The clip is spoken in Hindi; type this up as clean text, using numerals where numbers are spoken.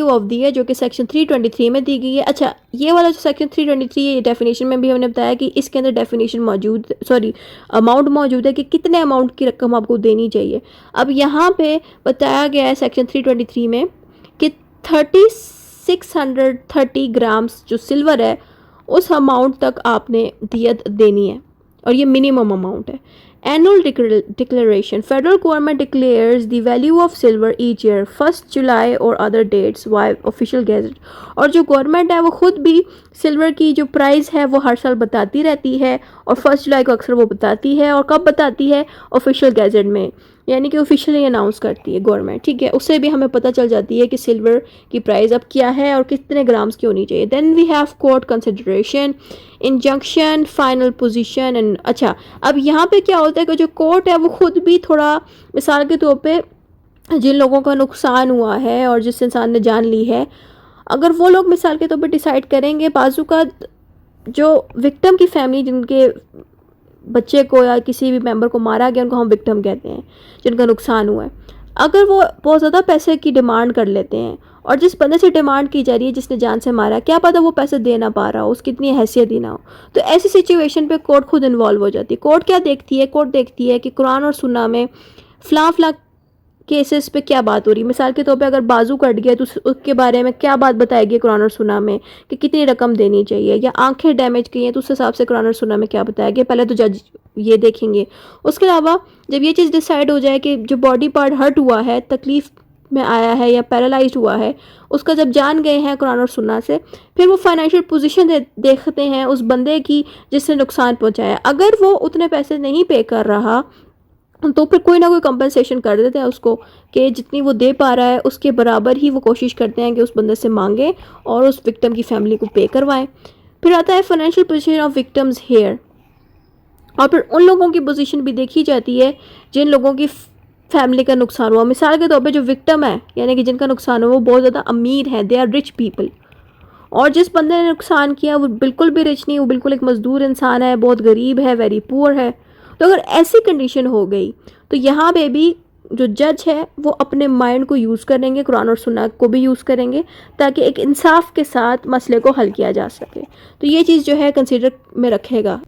ऑफ दी है जो कि सेक्शन 323 में दी गई है। अच्छा, ये वाला जो सेक्शन 323 है, ये डेफिनेशन में भी हमने बताया कि इसके अंदर डेफिनेशन मौजूद, सॉरी अमाउंट मौजूद है कि कितने अमाउंट की रकम आपको देनी चाहिए। अब यहाँ पे बताया गया है सेक्शन 323 में कि 3630 ग्राम्स जो सिल्वर है उस अमाउंट तक आपने दियत देनी है, और ये मिनिमम अमाउंट है। Annual declaration. Federal government declares the value of silver each year, 1st July or other dates by official gazette. और जो गवर्नमेंट है वो खुद भी सिल्वर की जो प्राइस है वो हर साल बताती रहती है, और 1 जुलाई को अक्सर वो बताती है। और कब बताती है? ऑफिशियल गैजेट में, यानी कि ऑफिशियली अनाउंस करती है गवर्नमेंट, ठीक है। उससे भी हमें पता चल जाती है कि सिल्वर की प्राइस अब क्या है और कितने ग्राम्स की होनी चाहिए। Then we have court consideration, injunction, final position and. अच्छा, अब यहाँ पे क्या होता है कि जो कोर्ट है वो खुद भी थोड़ा, मिसाल के तौर पे जिन लोगों का नुकसान हुआ है और जिस इंसान ने जान ली है, अगर वो लोग मिसाल के तौर पे डिसाइड करेंगे, बाजू का जो विक्टिम की फैमिली जिनके बच्चे को या किसी भी मेंबर को मारा गया उनको हम विक्टिम कहते हैं, जिनका नुकसान हुआ है, अगर वो बहुत ज़्यादा पैसे की डिमांड कर लेते हैं, और जिस बंदे से डिमांड की जा रही है जिसने जान से मारा, क्या पता वो पैसे दे ना पा रहा हो, उसकी इतनी हैसियत ही ना हो, तो ऐसी सिचुएशन पे कोर्ट खुद इन्वॉल्व हो जाती है। कोर्ट क्या देखती है? कोर्ट देखती है कि कुरान और सुन्ना में फ़लाँ केसेस पे क्या बात हो रही है। मिसाल के तौर पे अगर बाजू कट गया तो उसके बारे में क्या बात बताएगी कुरान और सुन्ना में कि कितनी रकम देनी चाहिए, या आंखें डैमेज की हैं तो उस हिसाब से कुरान और सुन्ना में क्या बताया गया, पहले तो जज ये देखेंगे। उसके अलावा जब ये चीज़ डिसाइड हो जाए कि जो बॉडी पार्ट हर्ट हुआ है, तकलीफ़ में आया है या पैरालाइज हुआ है, उसका जब जान गए हैं कुरान और सुन्ना से, फिर वो फाइनेंशियल पोजीशन देखते हैं उस बंदे की जिसने नुकसान पहुंचाया। अगर वो उतने पैसे नहीं पे कर रहा तो फिर कोई ना कोई कंपनसेशन कर देते हैं उसको, कि जितनी वो दे पा रहा है उसके बराबर ही वो कोशिश करते हैं कि उस बंदे से मांगे और उस विक्टिम की फैमिली को पे करवाएं। फिर आता है financial position of victims here, और फिर उन लोगों की पोजीशन भी देखी जाती है जिन लोगों की फैमिली का नुकसान हुआ। मिसाल के तौर पे जो विक्टिम है, यानी कि जिनका नुकसान हुआ, वो बहुत ज़्यादा अमीर है, दे आर रिच पीपल, और जिस बंदे ने नुकसान किया वो बिल्कुल भी रिच नहीं, वो बिल्कुल एक मजदूर इंसान है, बहुत गरीब है, वेरी पुअर है। तो अगर ऐसी कंडीशन हो गई तो यहाँ पे भी जो जज है वो अपने माइंड को यूज़ करेंगे, कुरान और सुन्ना को भी यूज़ करेंगे, ताकि एक इंसाफ के साथ मसले को हल किया जा सके। तो ये चीज़ जो है कंसिडर में रखेगा।